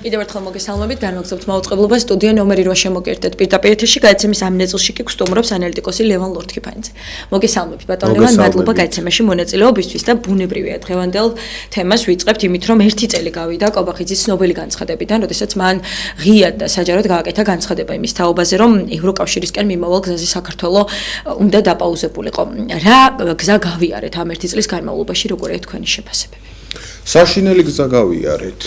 კიდევ ერთხელ მოგესალმებით, განვაგრძობთ მაუწყებლობას სტუდია ნომერი 8 შემოგერთეთ. პირდაპირ ეთერში გაიცემის ამ ნაწილში კი გვსტუმრობს ანალიტიკოსი ლევან ლორთქიფანიძე. მოგესალმებით, ბატონ ლევან, მადლობა გაიცემაში მონაწილეობისთვის და ბუნებრივია დღევანდელ თემას ვიწყებთ იმით, რომ 1 წელი გავიდა კობახიძის ცნობილი განცხადებიდან, როდესაც მან ღიად და საჯაროდ გააკეთა განცხადება იმის თაობაზე, რომ ევროკავშირისკენ მიმავალ გზაზე საქართველოს უნდა დაპაუზებულიყო. რა გზა გავიარეთ ამ 1 წლის განმავლობაში, როგორია თქვენი შეფასებები? საშინელი გზა გავიარეთ.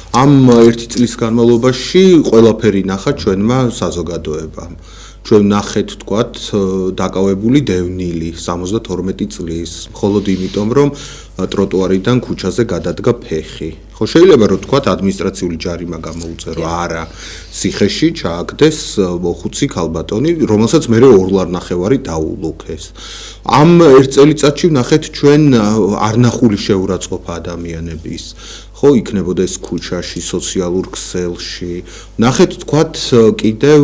ამ 1 წლის განმავლობაში ყველაფერი ნახა ჩვენმა საზოგადოებამ. ჩვენ ნახეთ თქვათ დაკავებული დევნილი 72 წლის, მხოლოდ იმიტომ რომ ტროტუარიდან ქუჩაზე გადადგა ფეხი. ხო შეიძლება რომ თქვათ ადმინისტრაციული ჯარიმა გამოუწერო, არა, ციხეში ჩააგდეს მოხუცი ქალბატონი, რომელსაც მე 2 ლარნახევარი დაულუქეს. ამ 1 წელიწადში ვნახეთ ჩვენ არნახული შეურაცხყოფა ადამიანების. ხო იქნებოდა ეს ქუჩაში, სოციალურ ქსელში. ნახეთ თქვათ კიდევ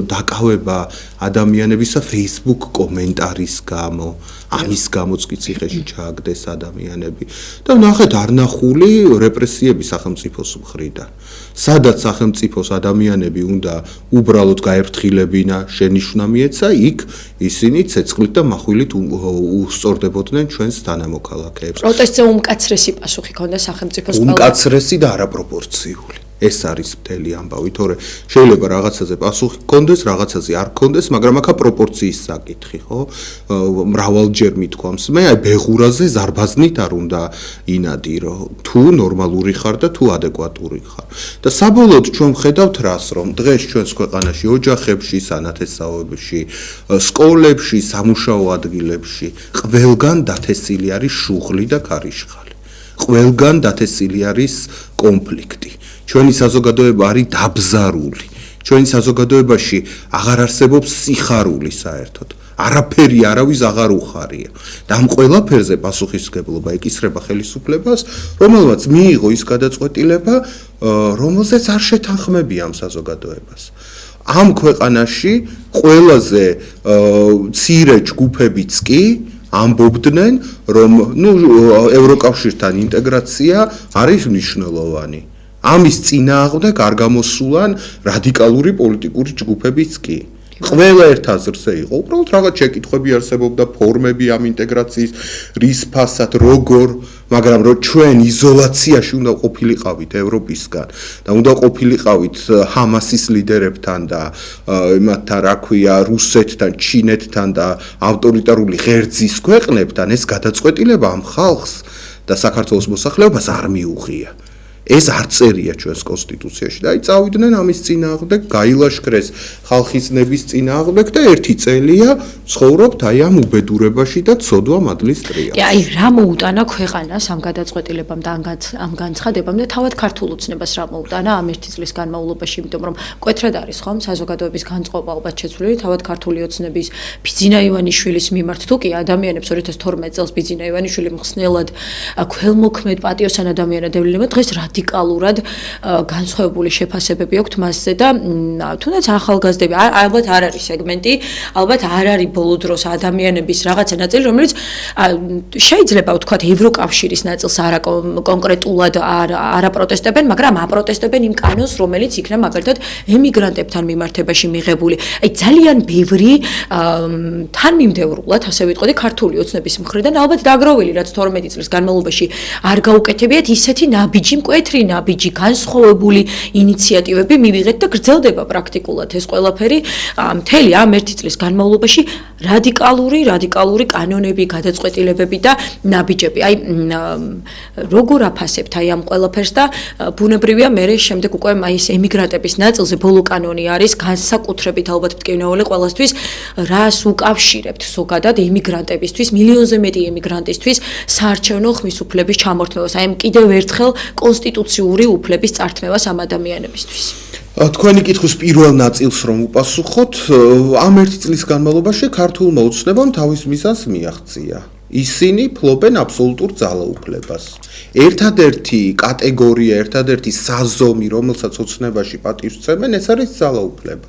დაკავება ადამიანებისა Facebook კომენტარის გამო, ამის გამოც კი ციხეში ჩააგდეს ადამიანები. და ნახეთ არნახული რეპრესიები სახელმწიფოს მხრიდან. სადაც სახელმწიფოს ადამიანები უნდა უბრალოდ გაერთხილებინა, შენიშვნა მიეცა, იქ ისინი ცეცხლით და מחვილით უსწორდებოდნენ ჩვენს თანამოქალაქეებს. პროტესტზე უმკაცრესი პასუხი ჰქონდა სახელმწიფოს უმკაცრესი და არაპროპორციული. ეს არის მთელი ამბავი, თორე შეიძლება რაღაცაზე პასუხი ჰქონდეს, რაღაცაზე არ ჰქონდეს, მაგრამ აქა პროპორციის საკითხი, ხო? მრავალჯერ მithქვამს, მე აი ბეღურაზე ზარბაზნით არ უნდა ინადირო, თუ ნორმალური ხარ და თუ ადეკვატური ხარ. და საბოლოოდ ჩვენ ვხედავთ რას, რომ დღეს ჩვენს ქვეყანაში ოჯახებში, სანათესაობებში, სკოლებში, სამუშაო ადგილებში ყველგან დათესილი არის შუღლი და ქარიშხალი. ყველგან დათესილი არის კონფლიქტი. ჩვენი საზოგადოება არის დაბზარული. ჩვენი საზოგადოებაში აღარ არსებობს სიხარული საერთოდ. არაფერი არავის აღარ უხარია. და ამ ყველაფერზე პასუხისმგებლობა ეკისრება ხელისუფლებას, რომელმაც მიიღო ის გადაწყვეტილება, რომელზეც არ შეთანხმებია ამ საზოგადოებას. ამ ქვეყანაში ყველაზე მცირე ჯგუფებიც კი ამბობდნენ, რომ ევროკავშირთან ინტეგრაცია არის მნიშვნელოვანი. ამის წინააღმდეგ არ გამოსულან რადიკალური პოლიტიკური ჯგუფებიც კი. ყველა ერთ აზრზე იყო, უბრალოდ რაღაც შეკითხვები არსებობდა, ფორმები ამ ინტეგრაციის, რის ფასად, როგორ, მაგრამ რომ ჩვენ იზოლაციაში უნდა ყოფილიყავით ევროპისგან და უნდა ყოფილიყავით ჰამასის ლიდერებთან და იმათთან, რა ქვია, რუსეთთან, ჩინეთთან და ავტორიტარული ღერძის ქვეყნებთან, ეს გადაწყვეტილება ამ ხალხს და საქართველოს მოსახლეობას არ მიუღია. ეს არ წერია ჩვენს კონსტიტუციაში და აი წავიდნენ ამის წინააღმდეგ, გაილაშქრეს ხალხის ნების წინააღმდეგ და 1 წელია ცხოვრობთ აი ამ უბედურებაში და ცოდვა მადლის ტრიალში. აი რა მოუტანა ქვეყანას ამ გადაწყვეტილებამ და ამ განცხადებამ და თავად ქართულ ოცნებას რა მოუტანა ამ 1 წლის განმავლობაში, იმიტომ რომ მკვეთრად არის ხომ საზოგადოების განწყობა ალბათ შეცვლილი თავად ქართული ოცნების ბიძინა ივანიშვილის მიმართ, თუ კი ადამიანებს 2012 წელს ბიძინა ივანიშვილი მხსნელად ქველმოქმედ პატიოსან ადამიანად ევლინებოდა, დღეს რადიკალურად განსხვავებული შეფასებები აქვს მასზე და თუნდაც ახალგაზრდები ალბათ არ არის სეგმენტი, ალბათ არ არის ბოლო დროს ადამიანების რაღაცა ნაწილი, რომელიც შეიძლება ვთქვათ ევროკავშირის ნაწილს არა კონკრეტულად არ აპროტესტებენ, მაგრამ აპროტესტებენ იმ კანონს, რომელიც იქნება მაგალითად ემიგრანტებთან მიმართებაში მიღებული. აი ძალიან ბევრი თანმიმდევრულად, ასე ვიტყოდი, ქართული ოცნების მხრიდან ალბათ დაგროვილი, რაც 12 წლის განმავლობაში არ გაუკეთებიათ ისეთი ნაბიჯი ნაბიჯი განსხვავებული ინიციატივები მივიღეთ და გრძელდება პრაქტიკულად ეს ყველაფერი მთელი ამ 1 წლის განმავლობაში რადიკალური კანონები, გადაწყვეტილებები და ნაბიჯები. აი როგორ აფასებთ აი ამ ყველაფერს და ბუნებრივია მე შემდეგ უკვე აი ეს ემიგრანტების ნაწილზე ბოლო კანონი არის განსაკუთრებით ალბათ მტკივნეული ყველასთვის, რას უკავშირებთ ზოგადად ემიგრანტებისთვის, მილიონზე მეტი ემიგრანტისთვის საარჩევნო ხმის უფლების ჩამორთმევას. აი კიდევ ერთხელ კონსტიტუციური უფლების წართმევას ამ ადამიანებისთვის. თქვენი კითხვის პირველ ნაწილს რომ უპასუხოთ, ამ 1 წლის განმავლობაში ქართულმა ოცნებამ თავის მიზანს მიაღწია. ისინი ფლობენ აბსოლუტურ ძალაუფლებას. ერთადერთი კატეგორია, ერთადერთი საზომი, რომელსაც ოცნებაში პატივს სცემენ, ეს არის ძალაუფლება.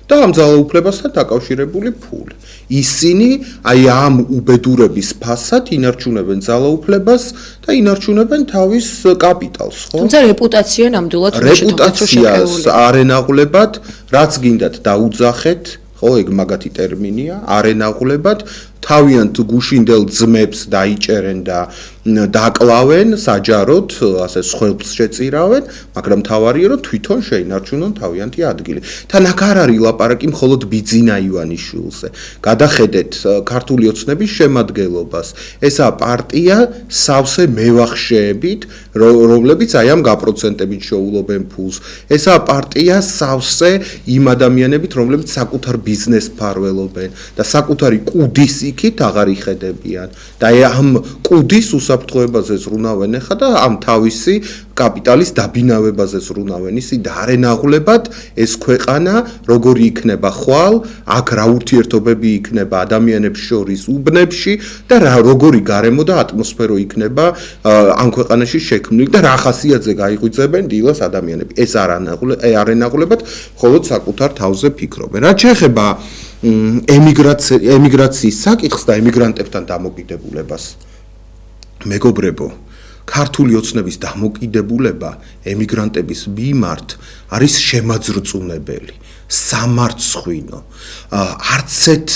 და ამ ძალაუფლებასთან დაკავშირებული ფული. ისინი აი ამ უბედურების ფასად ინარჩუნებენ ძალაუფლებას და ინარჩუნებენ თავის კაპიტალს, ხო? თუმცა რეპუტაცია ნამდვილად რეპუტაციას არ ენაღლებათ, რაც გინდათ დაუძახეთ, ხო, ეგ მაგათი ტერმინია, არ ენაღლებათ, თავიანთ გუშინდელ ძმებს დაიჭერენ და დაკლავენ საჯაროდ, ასე სხვებს შეწირავენ, მაგრამ თავარია რომ თვითონ შეინარჩუნონ თავიანთი ადგილი. თან აქ არ არის ლაპარაკი მხოლოდ ბიძინა ივანიშვილზე. გადახედეთ ქართული ოცნების შემადგენლობას. ესაა პარტია სავსე მევახშეებით, რომლებიც აი ამ გაპროცენტებით შეულობენ ფულს. ესაა პარტია სავსე იმ ადამიანებით, რომლებიც საკუთარ ბიზნესს ფარველობენ და საკუთარი კუდის იქით აღარ იხედებიან და ამ კუდის უსაფრთხოებაზე ზრუნავენ ხა და ამ თავისი კაპიტალის დაბინავებაზე ზრუნავენ. ისინი არ ენაღლებათ ეს ქვეყანა როგორი იქნება ხვალ, აქ რა ურთიერთობები იქნება ადამიანებს შორის უბნებში და როგორი გარემო და ატმოსფერო იქნება ამ ქვეყანაში შექმნილი და რა ხასიათზე გაიღვიძებენ დილას ადამიანები. ეს არ ენაღლებათ, მხოლოდ საკუთარ თავზე ფიქრობენ. რაც შეეხება ემიგრაციის საკითხს და ემიგრანტებთან დამოკიდებულებას. მეგობრებო, ქართული ოცნების დამოკიდებულება ემიგრანტების მიმართ არის შემაძრწუნებელი, სამარცხვინო. არც ერთ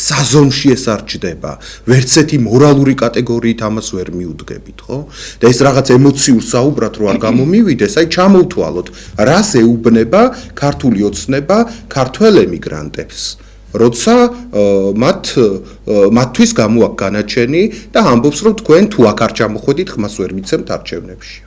საზომში ეს არ ჩდება, ვერც ერთი მორალური კატეგორიით ამას ვერ მიუდგებით, ხო? და ეს რაღაც ემოციურ საუბრად რო არ გამომივიდეს, აი ჩამოვთვალოთ, რას ეუბნება ქართული ოცნება ქართველ ემიგრანტებს. როცა მათთვის გამოაქვს განაჩენი და ამბობს რომ თქვენ თუ აქ არ ჩამოხვედით ხმას ვერ მიცემთ არჩევნებში.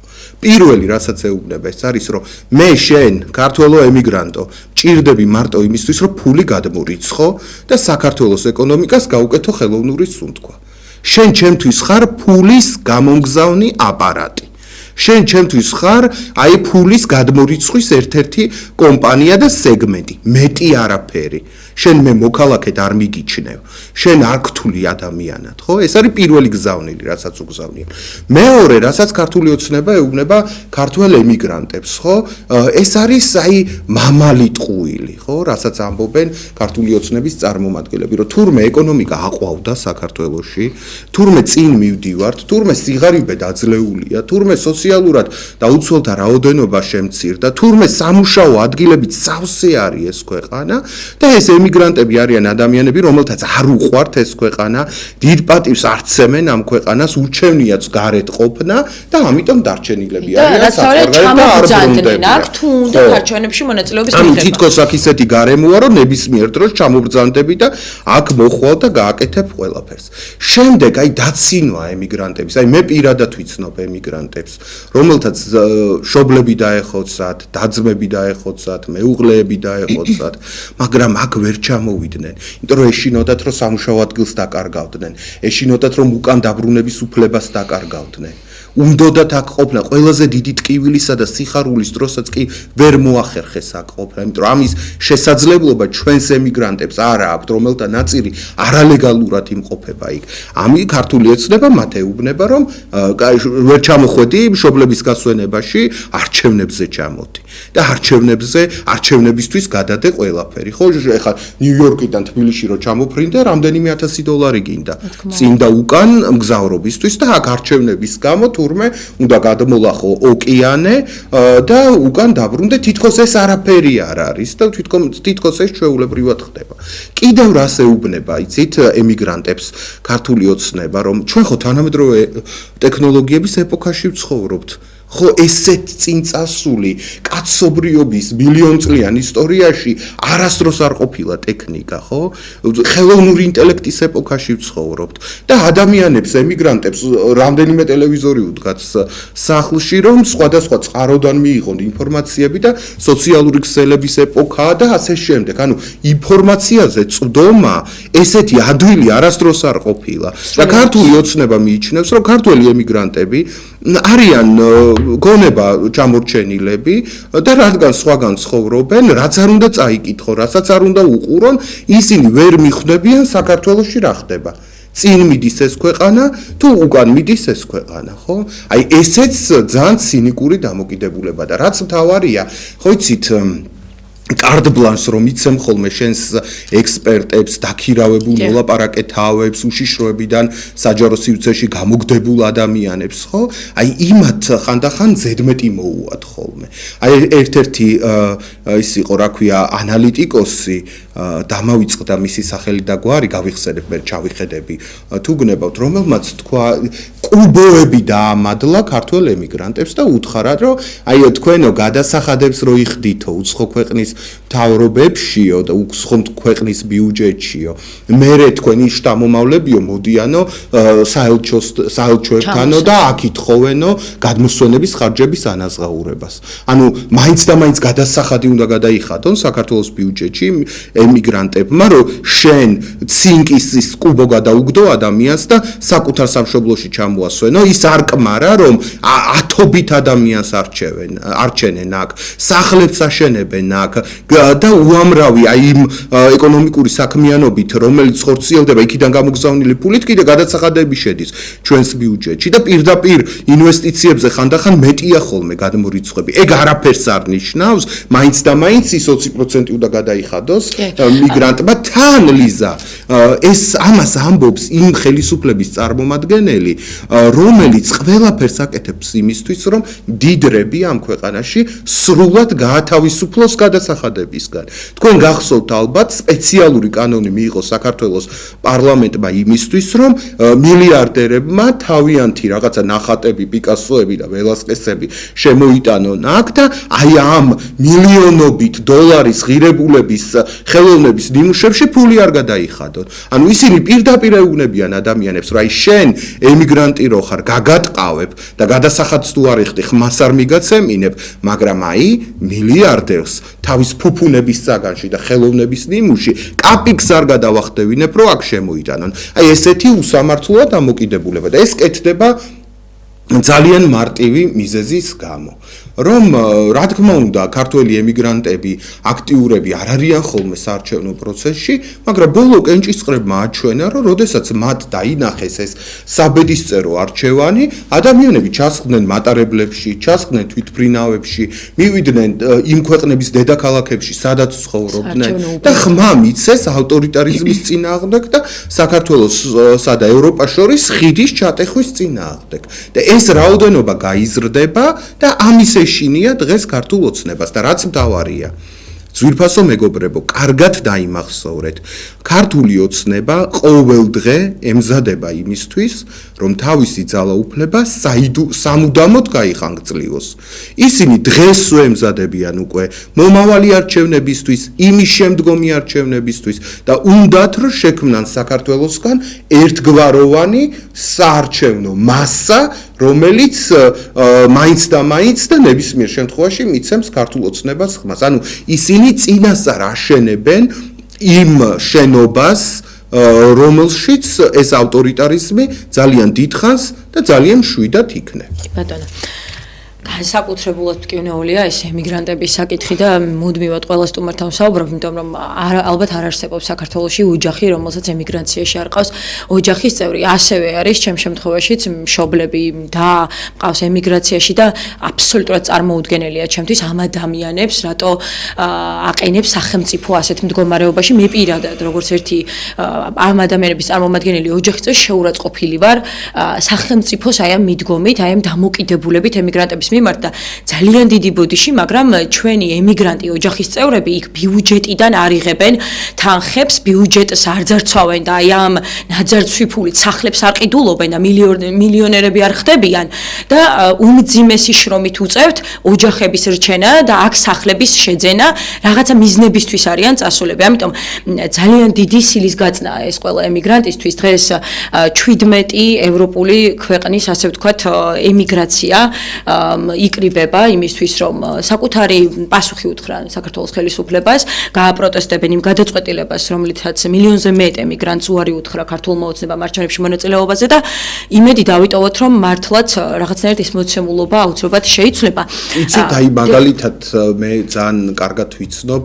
პირველი რასაც ეუბნება ეს არის რომ მე შენ ქართველო ემიგრანტო ჭირდები მარტო იმისთვის რომ ფული გადმორიცხო და საქართველოს ეკონომიკას გაუკეთო ხელოვნური სუნთქვა. შენ ჩემთვის ხარ ფულის გამომგზავნი აპარატი. შენ ჩემთვის ხარ აი ფულის გადმორიცხვის ერთ-ერთი კომპანია და სეგმენტი, მეტი არაფერი. შენ მე მოქალაქედ არ მიგიჩნევ. შენ არ გთვლი ადამიანად, ხო? ეს არის პირველი გზავნილი, რასაც უგზავნიან. მეორე, რასაც ქართული ოცნება ეუბნება ქართველ ემიგრანტებს, ხო? ეს არის აი მამალი ტყუილი, ხო? რასაც ამბობენ ქართული ოცნების წარმომადგენლები, რომ თურმე ეკონომიკა აყვავდა საქართველოში, თურმე წინ მივდივართ, თურმე სიღარიბე დაძლეულია, თურმე სოციალურად და უცველთა რაოდენობა შემცირდა, თურმე სამუშაო ადგილებით სავსე არის ეს ქვეყანა და ეს ემიგრანტები არიან ადამიანები, რომელთაც არ უყვართ ეს ქვეყანა, დიდ პატივს არცემენ ამ ქვეყანას, ურჩევნიათ გარეთ ყოფნა და ამიტომ დარჩენილები არიან საფრანგეთში და არ ბრუნდებიან. აქ თუ უნდა არჩევნებში მონაწილეობის მიღება. მიღება. თითქოს აქ ისეთი გარემოა, რომ ნებისმიერ დროს ჩამობრძანდები და აქ მოხვალ და გააკეთებ ყველაფერს. შემდეგ აი დაცინვა ემიგრანტების, აი მე პირადად ვიცნობ ემიგრანტებს, რომელთაც შობლები დაეხოცათ, დაძმები დაეხოცათ, მეუღლეები დაეხოცათ, მაგრამ აქ ვერ ჩამოვიდნენ, იმიტომ რომ ეშინოდათ რომ სამუშაო ადგილს დაკარგავდნენ, ეშინოდათ რომ უკან დაბრუნების უფლებას დაკარგავდნენ. უნდათ აქ ყოფნა ყველაზე დიდი ტკივილისა და სიხარულის დროსაც კი ვერ მოახერხეს აქ ყოფნა, იმიტომ რომ ამის შესაძლებლობა ჩვენს ემიგრანტებს არ აქვს, რომელთა ნაწილი არალეგალურად იმყოფება იქ. ამი ქართული ოცნება მათ ეუბნება, რომ ვერ ჩამოხვედი მშობლების გასვენებაში, არჩევნებზე ჩამოდი და არჩევნებისთვის გადადე ყველაფერი. ხო, ეხლა ნიუ-იორკიდან თბილისში რო ჩამოფრინდა, რამდენიმე $1000 გინდა. წინ და უკან მგზავრობისთვის და აქ არჩევნების გამო თურმე უნდა გადმოლახო ოკეანე და უკან დაბრუნდე, თითქოს ეს არაფერი არ არის და თითქოს ეს ჩვეულებრივად ხდება. კიდევ რას ეუბნება, იცით, ემიგრანტებს ქართული ოცნება, რომ ჩვენ ხო თანამედროვე ტექნოლოგიების ეპოქაში ვცხოვრობთ. ხო ესეთ წინწასული კაცობრიობის მილიონწლიან ისტორიაში არასდროს არ ყოფილა ტექნიკა, ხო? ხელოვნური ინტელექტის ეპოქაში ვცხოვრობთ და ადამიანებს, ემიგრანტებს რამდენიმე ტელევიზორი უდგათ სახლში, რომ სხვადასხვა წყაროდან მიიღონ ინფორმაციები და სოციალური ქსელების ეპოქაა და ასე შემდეგ. ანუ ინფორმაციაზე წვდომა ესეთი ადვილი არასდროს არ ყოფილა. და ქართული ოცნება მიიჩნევს, რომ ქართველი ემიგრანტები არიან გონება ჩამორჩენილები და რადგან სხვაგან ცხოვრობენ, რაც არ უნდა წაიკითხო, რასაც არ უნდა უყურონ, ისინი ვერ მიხვდებიან საქართველოში რა ხდება. წინ მიდის ეს ქვეყანა, თუ უკან მიდის ეს ქვეყანა, ხო? აი ესეც ძალიან ცინიკური დამოკიდებულება და რაც მთავარია, ხო იცით, carte blanche რომ იცემ ხოლმე შენს ექსპერტებს, დაქირავებულ მოლაპარაკეთავებს, უშიშროებიდან საჯარო სივრცეში გამოგდებულ ადამიანებს, ხო? აი იმათ ხანდახან ზედმეტი მოუვათ ხოლმე. აი ერთ-ერთი ის იყო, რა ქვია, ანალიტიკოსი დამავიწყდა მისი სახელი და გვარი, გავიხსენებ, მე ჩავიხედები თუ გნებავთ, რომელმაც თქვა კუბოები დაამადლა ქართველ ემიგრანტებს და უთხრა, რომ აიო თქვენო გადასახადებს რო იხდითო უცხო ქვეყნის მთავრობებშიო და უცხო ქვეყნის ბიუჯეტშიო, მერე თქვენი შთამომავლებიო მოდიანო საელჩოებთანო და აკითხოვენო გადმოსვენების ხარჯების ანაზღაურებას. ანუ მაინც და მაინც გადასახადი უნდა გადაიხადონ საქართველოს ბიუჯეტში ემიგრანტებმა, რომ შენ ცინკის კუბო გადაუგდო ადამიანს და საკუთარ სამშობლოში ჩამოასვენო, ის არ კმარა, რომ ათობით ადამიანს არჩენენ აქ, სახლებს აშენებენ აქ და უამრავი აი იმ ეკონომიკური საქმიანობით, რომელიც ხორციელდება, იქიდან გამოგზავნილი ფულით კიდე გადასახადები შედის ჩვენს ბიუჯეტში და პირდაპირ ინვესტიციებზე ხანდახან მეტია ხოლმე გადმორიცხვები. ეგ არაფერს არ ნიშნავს, მაინც და მაინც ის 20% უნდა გადაიხადოს მიგრანტმა თან ლიზა. ეს ამას ამბობს იმ ხელისუფლების წარმომადგენელი, რომელიც ყველაფერს აკეთებს იმისთვის, რომ დიდრები ამ ქვეყანაში სრულად გაათავისუფლოს გადასახადებისგან. თქვენ გახსოვთ ალბათ სპეციალური კანონი მიიღო საქართველოს პარლამენტმა იმისთვის, რომ მილიარდერებმა თავიანთი რაღაცა ნახატები, პიკასოები და ველასკესები შემოიტანონ აქ და აი ამ მილიონობით დოლარის ღირებულების ხელოვნების ნიმუშებში ფული არ გადაიხადონ. ანუ ისინი პირდაპირ ეუბნებიან ადამიანებს, რომ აი შენ ემიგრანტი რო ხარ, გაგატყავებ და გადასახადს თუ არ იხდი, ხმას არ მიგაცემინებ, მაგრამ აი მილიარდერს თავის ფუფუნების საგანში და ხელოვნების ნიმუში კაპიკს არ გადავახდევინებ, რომ აქ შემოიტანონ. აი ესეთი უსამართლოა დამოკიდებულება და ეს კეთდება ძალიან მარტივი მიზეზის გამო. რომ რა თქმა უნდა ქართველი ემიგრანტები აქტიურები არ არიან ხოლმე საარჩევნო პროცესში, მაგრამ ბოლო კენჭისყრებმა აჩვენა, რომ როდესაც მათ დაინახეს ეს საბედისწერო არჩევანი, ადამიანები ჩასხდნენ მატარებლებში, ჩასხდნენ თვითმფრინავებში, მივიდნენ იმ ქვეყნების დედაქალაქებში, სადაც ცხოვრობდნენ და ხმა მიცეს ავტორიტარიზმის წინააღმდეგ და საქართველოსსა და ევროპას შორის ხიდის ჩატეხვის წინააღმდეგ. და ეს რაოდენობა გაიზრდება და ამის ეშინია დღეს ქართულ ოცნებას და რაც მთავარია, ძვირფასო მეგობრებო, კარგად დაიმახსოვრეთ, ქართული ოცნება ყოველ დღე ემზადება იმისთვის, რომ თავისი ძალაუფლება სამუდამოდ გაიხანგრძლივოს. ისინი დღესვე ემზადებიან უკვე მომავალი არჩევნებისთვის, იმის შემდგომი არჩევნებისთვის და უნდათ რომ შექმნან საქართველოსგან ერთგვაროვანი საარჩევნო მასა, რომელიც მაინც და მაინც და ნებისმიერ შემთხვევაში მიცემს ქართულ ოცნებას ხმას. ანუ ისინი წინასწარ აშენებენ იმ შენობას, რომელშიც ეს ავტორიტარიზმი ძალიან დიდხანს და ძალიან მშვიდად იქნება. ბატონო განსაკუთრებულად მტკივნეულია ეს ემიგრანტების საკითხი და მუდმივად ყველა სტუმართან ვსაუბრობ, იმიტომ რომ ალბათ არ არსებობს საქართველოში ოჯახი, რომელსაც ემიგრაციაში არ ყავს ოჯახის წევრი. ასევე არის ჩემ შემთხვევაშიც მშობლები და მყავს ემიგრაციაში და აბსოლუტურად წარმოუდგენელია ჩემთვის ამ ადამიანებს, რატო აყენებს სახელმწიფო ასეთ მდგომარეობაში. მე პირადად როგორც ერთი ამ ადამიანების წარმომადგენელი ოჯახის წევრი შეურაცხყოფილი ვარ სახელმწიფოს აი ამ მიდგომით, აი ამ დამოკიდებულებით ემიგრანტების მიმართ და ძალიან დიდი ბოდიში, მაგრამ ჩვენი ემიგრანტი ოჯახის წევრები იქ ბიუჯეტიდან არიღებენ თანხებს, ბიუჯეტს არ ძარცვავენ და აი ამ ნაძარცვი ფულით სახლებს არ ყიდულობენ და მილიონერები არ ხდებიან და უმძიმესი შრომით უწევთ ოჯახების რჩენა და აქ სახლების შეძენა რაღაცა მიზნებისთვის არიან წასულები. ამიტომ ძალიან დიდი სილის გაწნა ეს ყველა ემიგრანტისთვის დღეს 17 ევროპული ქვეყნის ასე ვთქვათ ემიგრაცია იკრიბება იმისთვის, რომ საკუთარი პასუხი უთხრან საქართველოს ხელისუფლებას, გააპროტესტებენ იმ გადაწყვეტილებას, რომლითაც მილიონზე მეტ ემიგრანტს უარი უთხრა ქართულმა ოცნებამ არჩევნებში მონაწილეობაზე და იმედი დავიტოვოთ, რომ მართლაც რაღაცნაირად ეს მოცემულობა აუცილებლად შეიცვლება. იცით, აი მაგალითად მე ძალიან კარგად ვიცნობ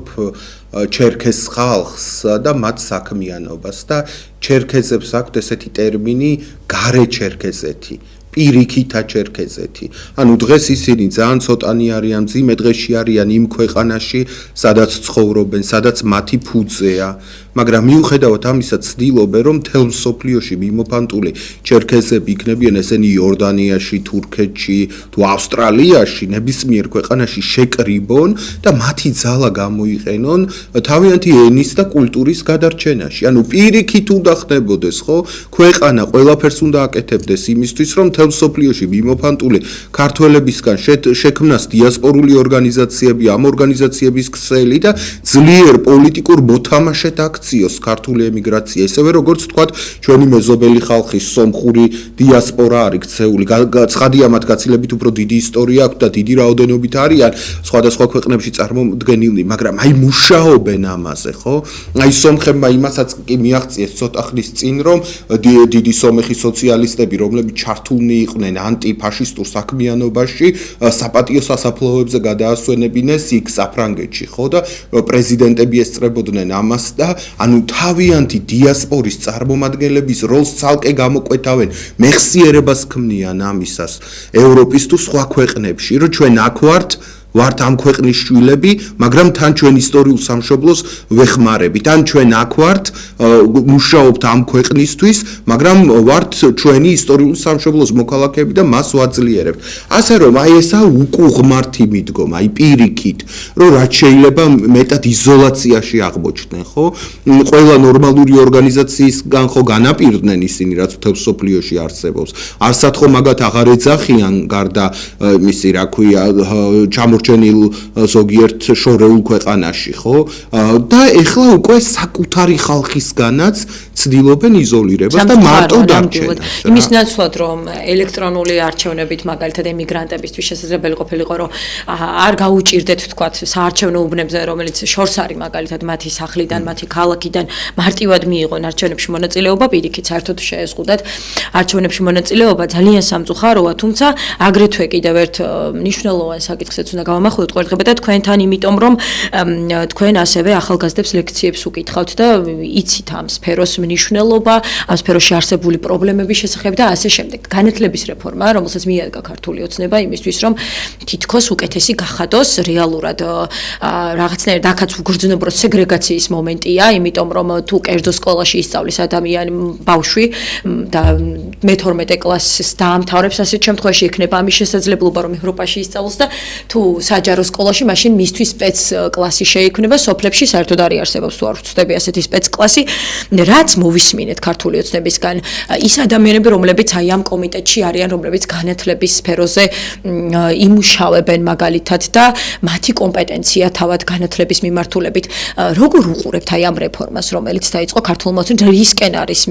ჩერქეს ხალხს და მათ საქმიანობას და ჩერქეზებს აქვთ ესეთი ტერმინი გარე ჩერქეზეთი. პირიქითა ჩერქეზეთი. ანუ დღეს ისინი ძალიან ცოტანი არიან, მძიმე დღეში არიან იმ ქვეყანაში, სადაც ცხოვრობენ, სადაც მათი ფუძეა, მაგრამ მიუხედავად ამისა ცდილობენ, რომ მთელ მსოფლიოში მიმოფანტული ჩერქეზები იქნებიან ესენი იორდანიაში, თურქეთში, თუ ავსტრალიაში, ნებისმიერ ქვეყანაში შეკრიბონ და მათი ძალა გამოიყენონ თავიანთი ენის და კულტურის გადარჩენაში. ანუ პირიქით უნდა ხდებოდეს, ხო? ქვეყანა ყველაფერს უნდა აკეთებდეს იმისთვის, რომ მთელ მსოფლიოში მიმოფანტული ქართველებისგან შექმნას დიასპორული ორგანიზაციები, ამ ორგანიზაციების ქსელი და ძლიერ პოლიტიკურ მოთამაშედ აქციოს ქართული ემიგრაცია. ისევე როგორც თქვათ, ჩვენი მეზობელი ხალხის სომხური დიასპორა არის ქცეული. ცხადია მათ გაცილებით უფრო დიდი ისტორია აქვს და დიდი რაოდენობით არიან სხვადასხვა ქვეყნებში წარმოდგენილნი, მაგრამ აი მუშაობენ ამაზე, ხო? აი სომხებმა იმასაც კი მიაღწიეს ცოტა ხნის წინ, რომ დიდი სომეხი სოციალისტები, რომლებიც ჩართულნი იყვნენ ანტიფაშისტურ საქმიანობაში, საპატიო სასაფლაოებზე გადაასვენებინეს იქ საფრანგეთში, ხო და პრეზიდენტები ესწრებოდნენ ამას და ანუ თავიანთი დიასპორის წარმომადგენლების როლს ცალკე გამოკვეთავენ, მეხსიერებას ქმნიან ამისას ევროპის თუ სხვა ქვეყნებში, რომ ჩვენ აქ ვართ ამ ქვეყნის შვილები, მაგრამ თან ჩვენ ისტორიულ სამშობლოს ვეხმარებით. ან ჩვენ აქ ვართ, მუშაობთ ამ ქვეყნისთვის, მაგრამ ვართ ჩვენი ისტორიული სამშობლოს მოქალაქეები და მას ვაძლიერებთ. ასე რომ აი ესა უკუღმართი მიდგომა, აი პირიქით, რომ რაც შეიძლება მეტად იზოლაციაში აღმოჩნდნენ, ხო? ყველა ნორმალური ორგანიზაციისგან ხო განაპირდნენ ისინი, რაც მთელ მსოფლიოში არსებობს. არსად ხო მაგათ აღარ ეძახიან გარდა მისი, რა ქვია, ჩამორჩენილ ზოგიერთ შორეულ ქვეყანაში, ხო? და ეხლა უკვე საკუთარი ხალხისგანაც ცდილობენ იზოლირებას და მარტო დარჩენას. იმის ნაცვლად, რომ ელექტრონული არჩევნებით მაგალითად ემიგრანტებისთვის შესაძლებელი ყოფილიყო, რომ არ გაუჭირდეთ თქვათ საარჩევნო უბნებზე, რომელიც შორს არის მაგალითად მათი სახლიდან, მათი ქალაქიდან მარტივად მიიღონ არჩევნებში მონაწილეობა, პირიქით საერთოდ შეეზღუდათ არჩევნებში მონაწილეობა ძალიან სამწუხაროა, თუმცა აგრეთვე კიდევ ერთ მნიშვნელოვან საკითხსაც უნდა გავამახვილოთ ყურადღება და თქვენთან, იმიტომ რომ თქვენ ასევე ახალგაზრდებს ლექციებს უკითხავთ და იცით ამ სფეროს მნიშვნელობა, ამ სფეროში არსებული პრობლემების შესახებ და ასე შემდეგ. განათლების რეფორმა, რომელსაც მიადგა ქართული ოცნება იმისთვის, რომ თითქოს უკეთესი გახადოს რეალურად რაღაცნაირად აქაც უგრძნობრო სეგრეგაციის მომენტია, იმიტომ რომ თუ კერძო სკოლაში ისწავლის ადამიანი ბავშვი და მე-12 კლასს დაამთავრებს, ასეთ შემთხვევაში ექნება ამის შესაძლებლობა, რომ ევროპაში ისწავლოს და თუ საჯარო სკოლაში, მაშინ მისთვის სპეც კლასი შეიქმნება, სოფლებში საერთოდ არ არსებობს თუ არ ვწდები ასეთი სპეც კლასი, რაც მოვისმინეთ ქართული ოცნებისგან ის ადამიანები, რომლებიც აი ამ კომიტეტში არიან, რომლებიც განათლების სფეროზე იმუშავებენ მაგალითად და მათი კომპეტენცია თავად განათლების მიმართულებით. როგორ უყურებთ აი ამ რეფორმას, რომელიც დაიწყო ქართულმა ოცნებამ, რისკენ არის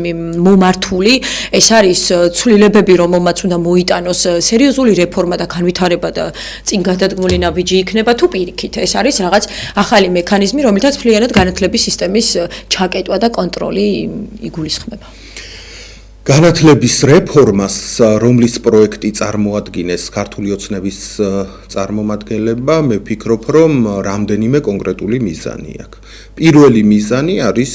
მომართული? ეს არის ცვლილებები, რომელმაც უნდა მოიტანოს სერიოზული რეფორმა და განვითარება და წინ გადადგმული ნაბიჯი იქნება თუ პირიქით? ეს არის რაღაც ახალი მექანიზმი, რომელთაც მთლიანად განათლების სისტემის ჩაკეტვა და კონტროლი იგულისხმება. განათლების რეფორმას, რომლის პროექტი წარმოადგენს ქართული ოცნების წარმომადგენლებმა, მე ვფიქრობ, რომ რამდენიმე კონკრეტული მიზანი აქვს. პირველი მიზანი არის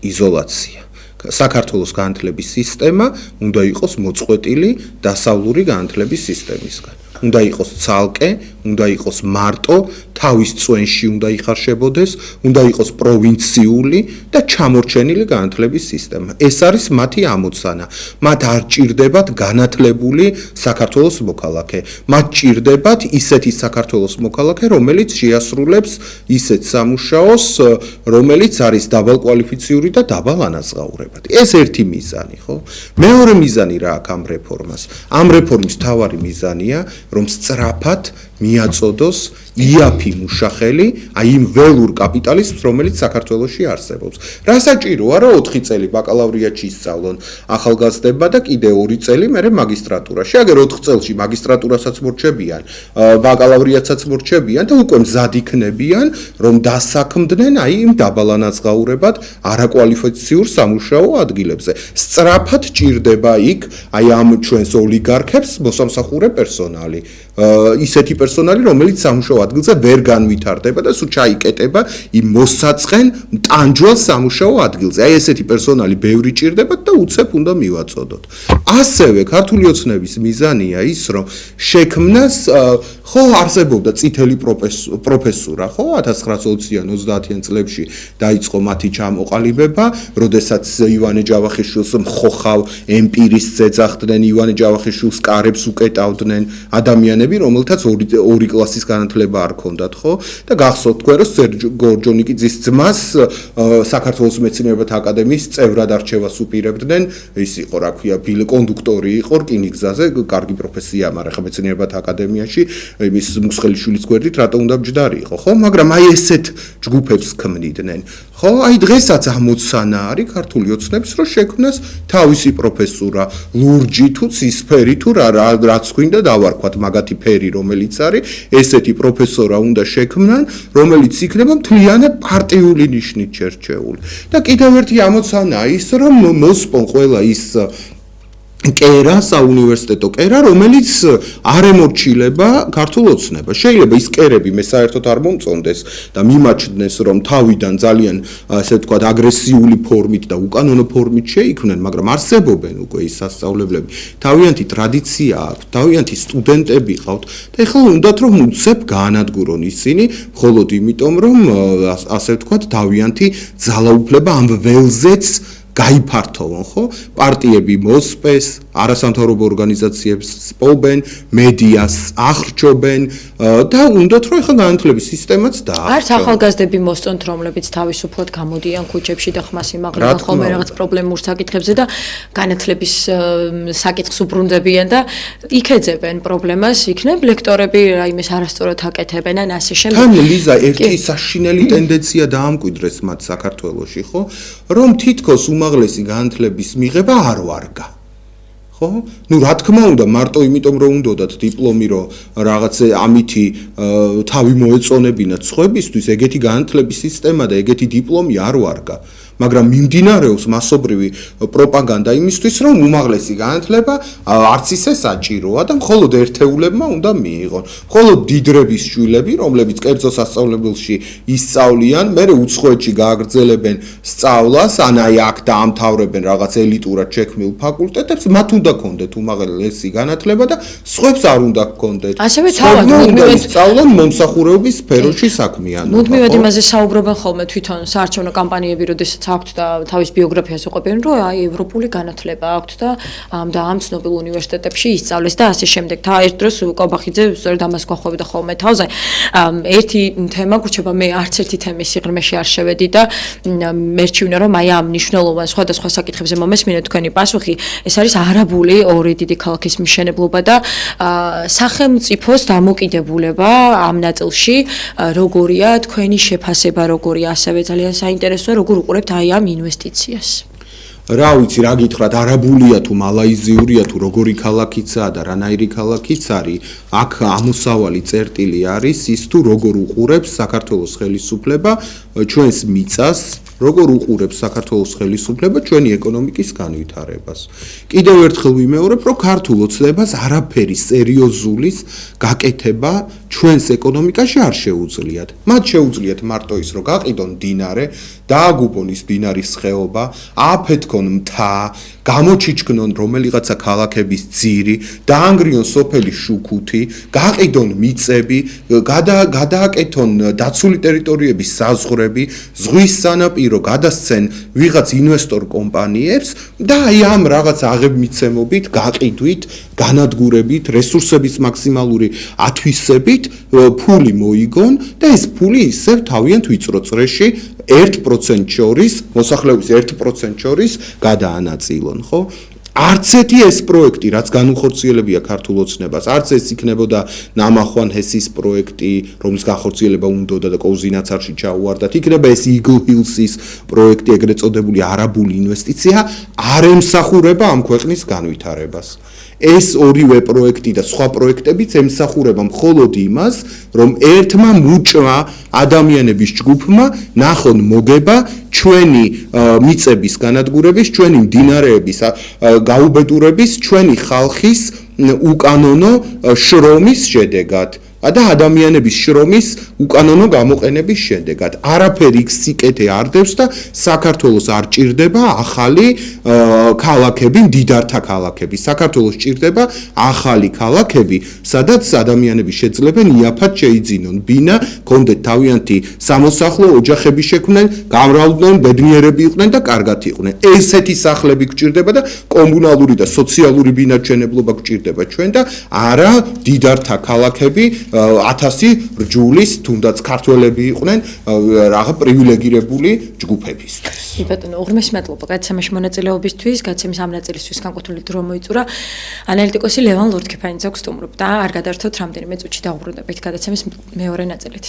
იზოლაცია. საქართველოს განათლების სისტემა უნდა იყოს მოწყვეტილი დასავლური განათლების სისტემისგან. უნდა იყოს ცალკე, უნდა იყოს მარტო, თავის წვენში უნდა იხარშებოდეს, უნდა იყოს პროვინციული და ჩამორჩენილი განათლების სისტემა. ეს არის მათი ამოცანა. მათ არ ჭირდებათ განათლებული საქართველოს მოქალაქე. მათ ჭირდებათ ისეთი საქართველოს მოქალაქე, რომელიც შეასრულებს ისეთ სამუშაოს, რომელიც არის დაბალკვალიფიციური და დაბალანაზღაურებადი. ეს ერთი მიზანი, ხო? მეორე მიზანი რა აქვს ამ რეფორმას? ამ რეფორმის მთავარი მიზანია, რომ სწრაფად მიაწოდოს იაფი მუშახელი აი იმ ველურ კაპიტალიზმს, რომელიც საქართველოში არსებობს. რა საჭიროა, რომ 4 წელი ბაკალავრიატში ისწავლონ ახალგაზრდებმა და კიდე 2 წელი მერე მაგისტრატურაში. აგერ 4 წელში მაგისტრატურასაც მორჩებიან, ბაკალავრიატსაც მორჩებიან და უკვე მზად იქნებიან, რომ დასაქმდნენ აი იმ დაბალანაზღაურებად არაკვალიფიციურ სამუშაო ადგილებზე. სწრაფად ჭირდება იქ აი ამ ჩვენს ოლიგარქებს მოსამსახურე პერსონალი. ისეთი პერსონალი, რომელიც სამუშაო ადგილზე ვერ განვითარდება და სულ ჩაიკეტება იმ მოსაწყენ ტანჯვალ სამუშაო ადგილზე. აი ესეთი პერსონალი ბევრი ჭირდებათ და უცებ უნდა მივაწოდოთ. ასევე ქართული ოცნების მიზანია ის, რომ შექმნას ხო არსებობდა წითელი პროფესურა, ხო 1920-იან 30-იან წლებში დაიწყო მათი ჩამოყალიბება, როდესაც ივანე ჯავახიშვილს მხოხავ ემპირის ძეძახდნენ, ივანე ჯავახიშვილს კარებს უკეტავდნენ ადამიანები, რომელთაც ორი კლასის განათლება არ ჰქონდათ, ხო? და გახსოვთ თქვენ, რომ სერჯო გორჯონიკიძის ძმას საქართველოს მეცნიერებათა აკადემიის წევრად არჩევას უპირებდნენ, ის იყო, რა ქვია, კონდუქტორი იყო რკინიგზაზე, კარგი პროფესია, მაგრამ ხა მეცნიერებათა აკადემიაში იმის მუსხელიშვილის გვერდით რატო უნდა ბჯდარი იყო, ხო? მაგრამ აი ესეთ ჯგუფებს ქმნიდნენ. ხო, აი დღესაც ამოცანა არის ქართული ოცნების, რომ შექმნას თავისი პროფესურა, ლურჯი თუ ცისფერი თუ რაც გვინდა დავარქვათ, მაგათი ფერი რომელიც არის, ესეთი პროფესორა უნდა შექმნან, რომელიც იქნება მთლიანად პარტიული ნიშნით შერჩეული. და კიდევ ერთი ამოცანაა ის, რომ მოსპონ ყველა ის კერა, საუნივერსიტეტო კერა, რომელიც არ ემორჩილება ქართულ ოცნებას. შეიძლება ის კერები მე საერთოდ არ მომწონდეს და მიმაჩნდეს, რომ თავიდან ძალიან, ასე ვთქვათ, აგრესიული ფორმით და უკანონო ფორმით შეიქმნენ, მაგრამ არსებობენ უკვე ის სასწავლებლები. თავიანთი ტრადიცია აქვს, თავიანთი სტუდენტები ყავთ და ეხლა უნდათ რომ უცებ გაანადგურონ ისინი, მხოლოდ იმიტომ, რომ ასე ვთქვათ, თავიანთი ძალაუფლება ამ ველზეც გაიფართოვონ, ხო? პარტიები მოსპეს, არასამთავრობო ორგანიზაციებს სპობენ, მედიას ახრჩობენ და უნდათ რომ ეხლა განათლების სისტემაც დაახრჩონ. არც ახალგაზრდები მოსწონთ, რომლებიც თავისუფლად გამოდიან ქუჩებში და ხმას იმაღლებენ ხოლმე რაღაც პრობლემურ საკითხებზე და განათლების საკითხს უბრუნდებიან და იქეძებენ პრობლემას, იქნებ ლექტორები რაიმეს არასწორად აკეთებენ ან ასე შემდეგ. თან ლიზა ერთი საშინელი ტენდენცია დაამკვიდრეს მათ საქართველოში, ხო? რომ თითქოს უმაღლესი განათლების მიღება არ ვარგა. ხო? ნუ რა თქმა უნდა, მარტო იმიტომ რომ უნდათ დიპლომი, რომ რაღაც ამითი თავი მოეწონებინათ სხვებისთვის, ეგეთი განათლების სისტემა და ეგეთი დიპლომი არ ვარგა. მაგრამ მიმდინარეობს მასობრივი პროპაგანდა იმისთვის, რომ უმაღლესი განათლება არც ისე საჭიროა და მხოლოდ ერთეულებმა უნდა მიიღონ. მხოლოდ დიდრების შვილები, რომლებიც კერძო სასწავლებელში ისწავლიან, მერე უცხოეთში გააგრძელებენ სწავლას, ან აი აქ დაამთავრებენ რაღაც ელიტურად შექმნილ ფაკულტეტებს, მათ უნდა ქონდეთ უმაღლესი განათლება და სხვებს არ უნდა ქონდეთ. ასევე თავად მუდმივად სწავლონ მომსახურების სფეროში საქმიანობა. მუდმივად იმაზე საუბრობენ ხოლმე თვითონ საარჩევნო კამპანიები, როდესაც აქვთ და თავის ბიოგრაფიას უყვებიან, რომ აი ევროპული განათლება აქვთ და ამ ცნობილ უნივერსიტეტებში ისწავლეს და ასე შემდეგ. და ერთ დროს კობახიძე სწორედ ამას გვახვევდა ხოლმე თავზე. ერთი თემა გურჩება, მე არც ერთი თემის სიღრმეში არ შევედი და მერჩივნა, რომ აი ამ მნიშვნელოვან სხვადასხვა საკითხებზე მომესმინეთ თქვენი პასუხი. ეს არის არაბული ორი დიდი ქალაქის მშენებლობა და სახელმწიფოს დამოკიდებულება ამ ნაწილში, როგორია თქვენი შეფასება, როგორია, ასევე ძალიან საინტერესოა, როგორ უყურებთ აი ამ ინვესტიციას. რა ვიცი, რა გითხრათ, არაბულია თუ მალაიზიურია თუ როგორი ქალაქიცაა და რანაირი ქალაქიც არის, აქ ამოსავალი წერტილი არის ის თუ როგორ უყურებს საქართველოს ხელისუფლება ჩვენს მიწას, როგორ უყურებს საქართველოს ხელისუფლება ჩვენი ეკონომიკის განვითარებას. კიდევ ერთხელ ვიმეორებ, რომ ქართულ ოცნებას არაფერი სერიოზულის გაკეთება ჩვენს ეკონომიკაში არ შეუძლიათ. მათ შეუძლიათ მარტო ის, რომ გაყიდონ მდინარე, დააგუბონ ის მდინარის ხეობა, ააფეთქონ მთა, გამოჩიჩქნონ რომელიღაცა ქალაქების ძირი, დაანგრიონ სოფელი შუქუთი, გაყიდონ მიწები, გადააკეთონ დაცული ტერიტორიების საზღვრები, ზღვის სანაპირო გადასცენ ვიღაც ინვესტორ კომპანიებს და აი ამ რაღაც აღებმიცემობით, გაყიდვით, განადგურებით, რესურსების მაქსიმალური ათვისებით ფული მოიგონ და ეს ფული ისევ თავიანთ ვიწრო წრეში 1% შორის, მოსახლეობის 1% შორის გადაანაწილონ, ხო? არც ერთი ეს პროექტი, რაც განუხორციელებია ქართულ ოცნებას, არც ეს იქნებოდა ნამახვან ჰესის პროექტი, რომლის განხორციელება უნდოდა და კოზინაცარში ჩაუვარდათ, იქნება ეს Eagle Hills-ის პროექტი, ეგრეთ წოდებული არაბული ინვესტიცია, არ ემსახურება ამ ქვეყნის განვითარებას. ეს ორივე პროექტი და სხვა პროექტებიც ემსახურება მხოლოდ იმას, რომ ერთმა მუჭმა ადამიანების ჯგუფმა ნახონ მოგება ჩვენი მიწების განადგურების, ჩვენი მდინარეების გაუბედურების, ჩვენი ხალხის უკანონო შრომის შედეგად. და ადამიანების შრომის უკანონო გამოყენების შედეგად. არაფერი იქ სიკეთე არ დევს და საქართველოს არ ჭირდება ახალი ქალაქები, მდიდართა ქალაქები. საქართველოს ჭირდება ახალი ქალაქები, სადაც ადამიანები შეძლებენ იაფად შეიძინონ ბინა, კონდეთ თავიანთი სამოსახლო ოჯახები შექმნენ, გამრავლდნენ, ბედნიერები იყვნენ და კარგად იყვნენ. ესეთი სახლები გჭირდება და კომუნალური და სოციალური ბინაჩვენებლობა გჭირდება ჩვენ და არა მდიდართა ქალაქები 1000 რჯულის, თუნდაც ქართველები იყვნენ რაღა პრივილეგირებული ჯგუფებისთვის. ბატონო, უღრმესი მადლობა გადაცემაში მონაწილეობისთვის, გადაცემის ამ ნაწილისთვის განკუთვნილი დრო მოიწურა. ანალიტიკოსი ლევან ლორთქიფანიძე გსტუმრობ და არ გადაართოთ რამდენიმე წუთში დავუბრუნდებით გადაცემის მეორე ნაწილით.